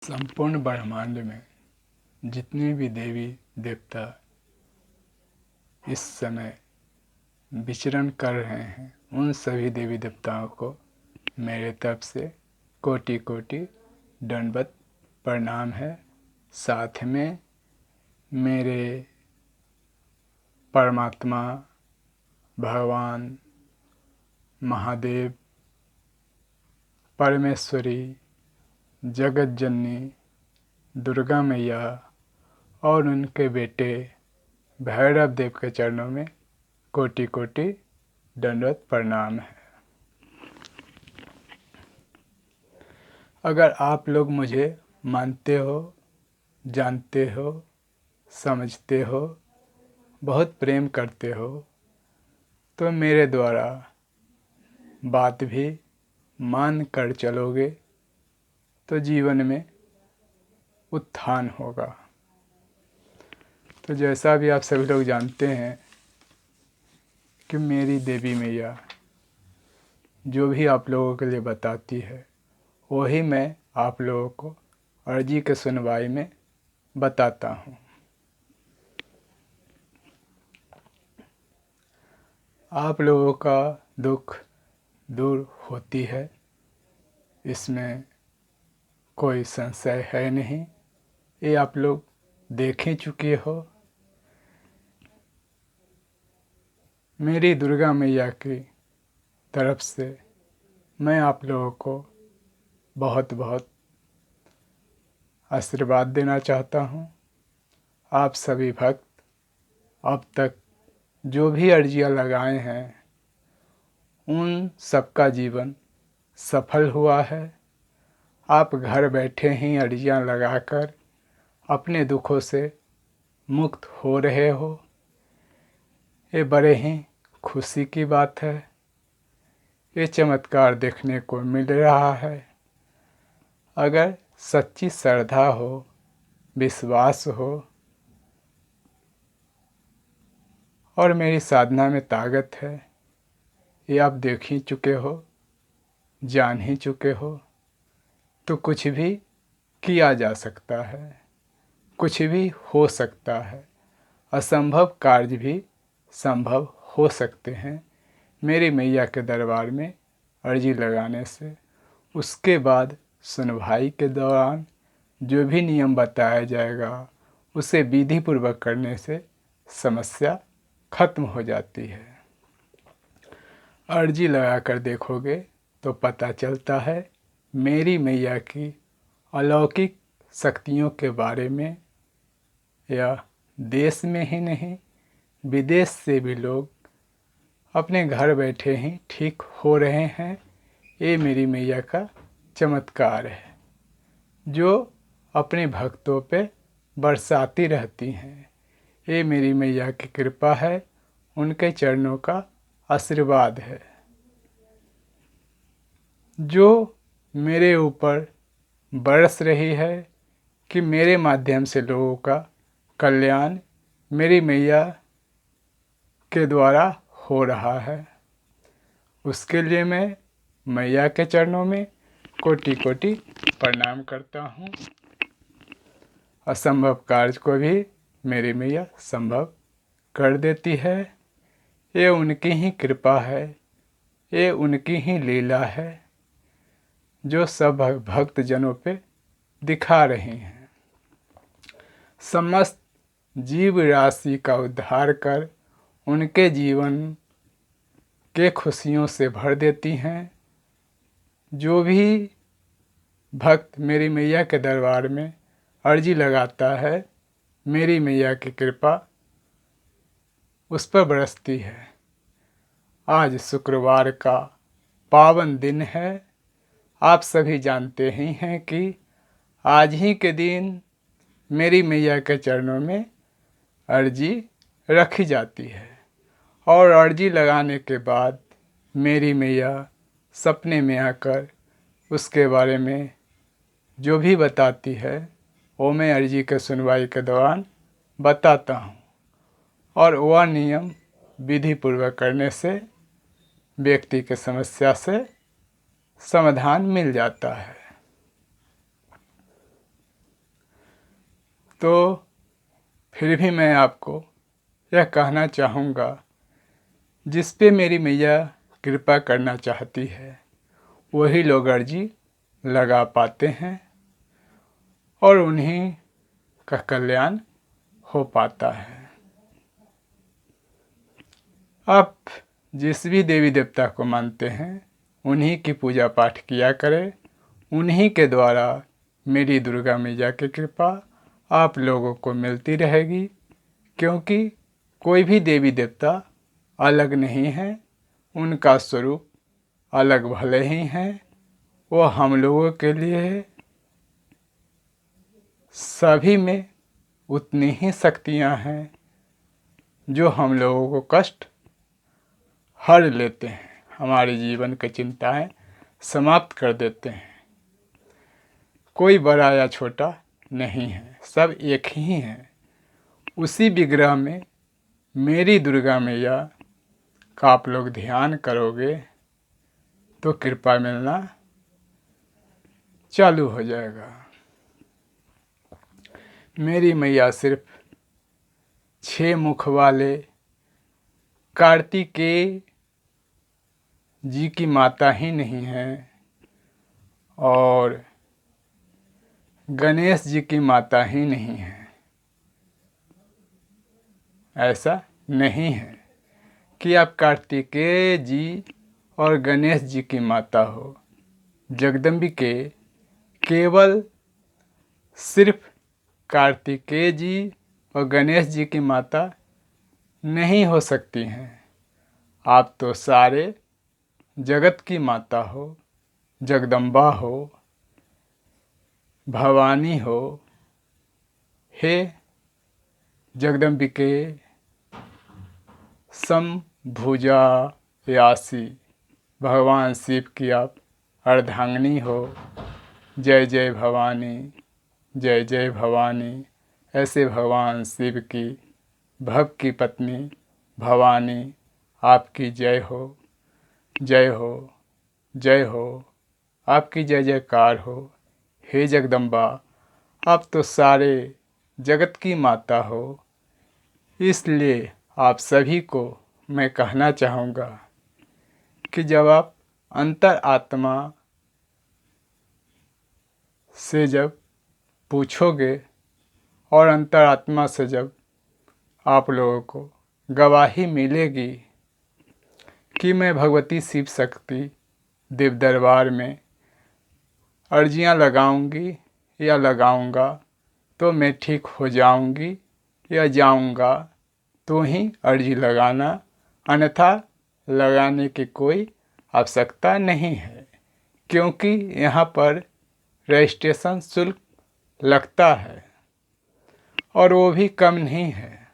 संपूर्ण ब्रह्मांड में जितने भी देवी देवता इस समय विचरण कर रहे हैं, उन सभी देवी देवताओं को मेरे तरफ से कोटि कोटि दंडवत प्रणाम है। साथ में मेरे परमात्मा भगवान महादेव, परमेश्वरी, जगत जननी दुर्गा मैया और उनके बेटे भैरव देव के चरणों में कोटि कोटि दंडवत प्रणाम है। अगर आप लोग मुझे मानते हो, जानते हो, समझते हो, बहुत प्रेम करते हो, तो मेरे द्वारा बात भी मान कर चलोगे तो जीवन में उत्थान होगा। तो जैसा भी आप सभी लोग जानते हैं कि मेरी देवी मैया जो भी आप लोगों के लिए बताती है, वही मैं आप लोगों को अर्जी के सुनवाई में बताता हूँ। आप लोगों का दुख दूर होती है, इसमें कोई संशय है नहीं। ये आप लोग देख ही चुके हो। मेरी दुर्गा मैया की तरफ से मैं आप लोगों को बहुत बहुत आशीर्वाद देना चाहता हूँ। आप सभी भक्त अब तक जो भी अर्जियाँ लगाए हैं, उन सबका जीवन सफल हुआ है। आप घर बैठे ही अर्जियाँ लगाकर अपने दुखों से मुक्त हो रहे हो। ये बड़े ही खुशी की बात है। ये चमत्कार देखने को मिल रहा है। अगर सच्ची श्रद्धा हो, विश्वास हो और मेरी साधना में ताकत है, ये आप देख ही चुके हो, जान ही चुके हो, तो कुछ भी किया जा सकता है, कुछ भी हो सकता है। असंभव कार्य भी संभव हो सकते हैं मेरी मैया के दरबार में अर्जी लगाने से। उसके बाद सुनवाई के दौरान जो भी नियम बताया जाएगा, उसे विधिपूर्वक करने से समस्या खत्म हो जाती है। अर्जी लगाकर देखोगे तो पता चलता है मेरी मैया की अलौकिक शक्तियों के बारे में। या देश में ही नहीं, विदेश से भी लोग अपने घर बैठे ही ठीक हो रहे हैं। ये मेरी मैया का चमत्कार है, जो अपने भक्तों पे बरसाती रहती हैं। ये मेरी मैया की कृपा है, उनके चरणों का आशीर्वाद है, जो मेरे ऊपर बरस रही है कि मेरे माध्यम से लोगों का कल्याण मेरी मैया के द्वारा हो रहा है। उसके लिए मैं मैया के चरणों में कोटि कोटि प्रणाम करता हूँ। असंभव कार्य को भी मेरी मैया संभव कर देती है। ये उनकी ही कृपा है, ये उनकी ही लीला है, जो सब भक्तजनों पे दिखा रही हैं। समस्त जीव राशि का उद्धार कर उनके जीवन के खुशियों से भर देती हैं। जो भी भक्त मेरी मैया के दरबार में अर्जी लगाता है, मेरी मैया की कृपा उस पर बरसती है। आज शुक्रवार का पावन दिन है। आप सभी जानते ही हैं कि आज ही के दिन मेरी मैया के चरणों में अर्जी रखी जाती है, और अर्जी लगाने के बाद मेरी मैया सपने में आकर उसके बारे में जो भी बताती है, वो मैं अर्जी के सुनवाई के दौरान बताता हूँ, और वह नियम विधिपूर्वक करने से व्यक्ति के समस्या से समाधान मिल जाता है। तो फिर भी मैं आपको यह कहना चाहूँगा, जिस पे मेरी मैया कृपा करना चाहती है वही लोग अर्जी लगा पाते हैं और उन्हीं का कल्याण हो पाता है। आप जिस भी देवी देवता को मानते हैं उन्हीं की पूजा पाठ किया करें। उन्हीं के द्वारा मेरी दुर्गा मैया की कृपा आप लोगों को मिलती रहेगी, क्योंकि कोई भी देवी देवता अलग नहीं है, उनका स्वरूप अलग भले ही हैं, वो हम लोगों के लिए सभी में उतनी ही शक्तियाँ हैं जो हम लोगों को कष्ट हर लेते हैं, हमारे जीवन की चिंताएं समाप्त कर देते हैं। कोई बड़ा या छोटा नहीं है, सब एक ही हैं। उसी विग्रह में मेरी दुर्गा मैया का आप लोग ध्यान करोगे तो कृपा मिलना चालू हो जाएगा। मेरी मैया सिर्फ 6 मुख वाले कार्तिकेय जी की माता ही नहीं है और गणेश जी की माता ही नहीं है। ऐसा नहीं है कि आप कार्तिकेय जी और गणेश जी की माता हो। जगदम्बिके केवल सिर्फ कार्तिकेय जी और गणेश जी की माता नहीं हो सकती हैं। आप तो सारे जगत की माता हो, जगदम्बा हो, भवानी हो। हे जगदम्बिके समभुजा यासी, भगवान शिव की आप अर्धांगिनी हो। जय जय भवानी, जय जय भवानी। ऐसे भगवान शिव की भक्त की पत्नी भवानी आपकी जय हो, जय हो, जय हो। आपकी जय जयकार हो। हे जगदम्बा, आप तो सारे जगत की माता हो। इसलिए आप सभी को मैं कहना चाहूँगा कि जब आप अंतर आत्मा से जब पूछोगे और अंतर आत्मा से जब आप लोगों को गवाही मिलेगी कि मैं भगवती शिव शक्ति देव दरबार में अर्जियां लगाऊंगी या लगाऊंगा तो मैं ठीक हो जाऊंगी या जाऊंगा तो ही अर्जी लगाना, अन्यथा लगाने की कोई आवश्यकता नहीं है, क्योंकि यहाँ पर रजिस्ट्रेशन शुल्क लगता है और वो भी कम नहीं है,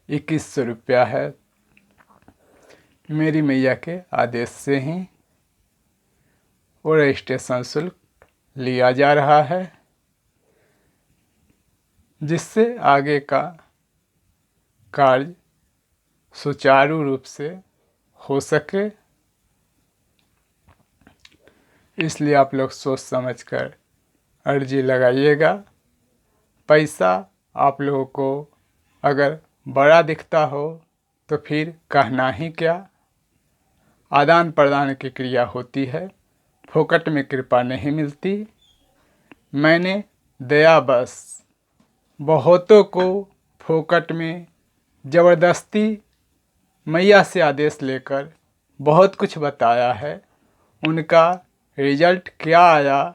2100 रुपया है। मेरी मैया के आदेश से ही वो रजिस्ट्रेशन शुल्क लिया जा रहा है, जिससे आगे का कार्य सुचारू रूप से हो सके। इसलिए आप लोग सोच समझकर अर्जी लगाइएगा। पैसा आप लोगों को अगर बड़ा दिखता हो तो फिर कहना ही क्या। आदान प्रदान की क्रिया होती है, फोकट में कृपा नहीं मिलती। मैंने दया बस बहुतों को फोकट में ज़बरदस्ती मैया से आदेश लेकर बहुत कुछ बताया है। उनका रिजल्ट क्या आया,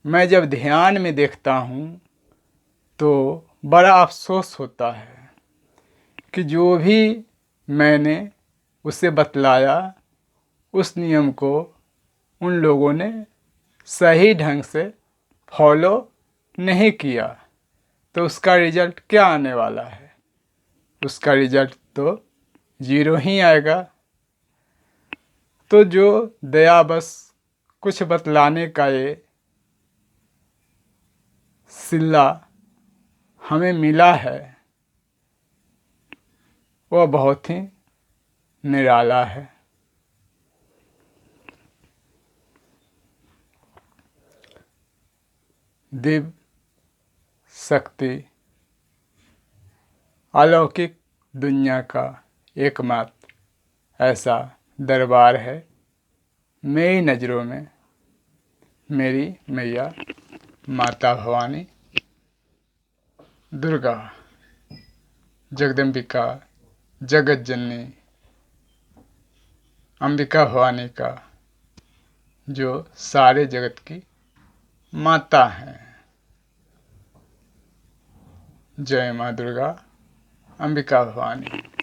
मैं जब ध्यान में देखता हूँ तो बड़ा अफसोस होता है कि जो भी मैंने उसे बतलाया उस नियम को उन लोगों ने सही ढंग से फॉलो नहीं किया, तो उसका रिजल्ट क्या आने वाला है? उसका रिजल्ट तो 0 ही आएगा। तो जो दया बस कुछ बतलाने का ये सिला हमें मिला है वह बहुत ही निराला है। देव शक्ति अलौकिक दुनिया का एकमात्र ऐसा दरबार है। मेरी नज़रों में मेरी मैया माता भवानी, दुर्गा, जगदम्बिका, जगत जननी, अंबिका भवानी का जो सारे जगत की माता हैं। जय माँ दुर्गा, अंबिका भवानी।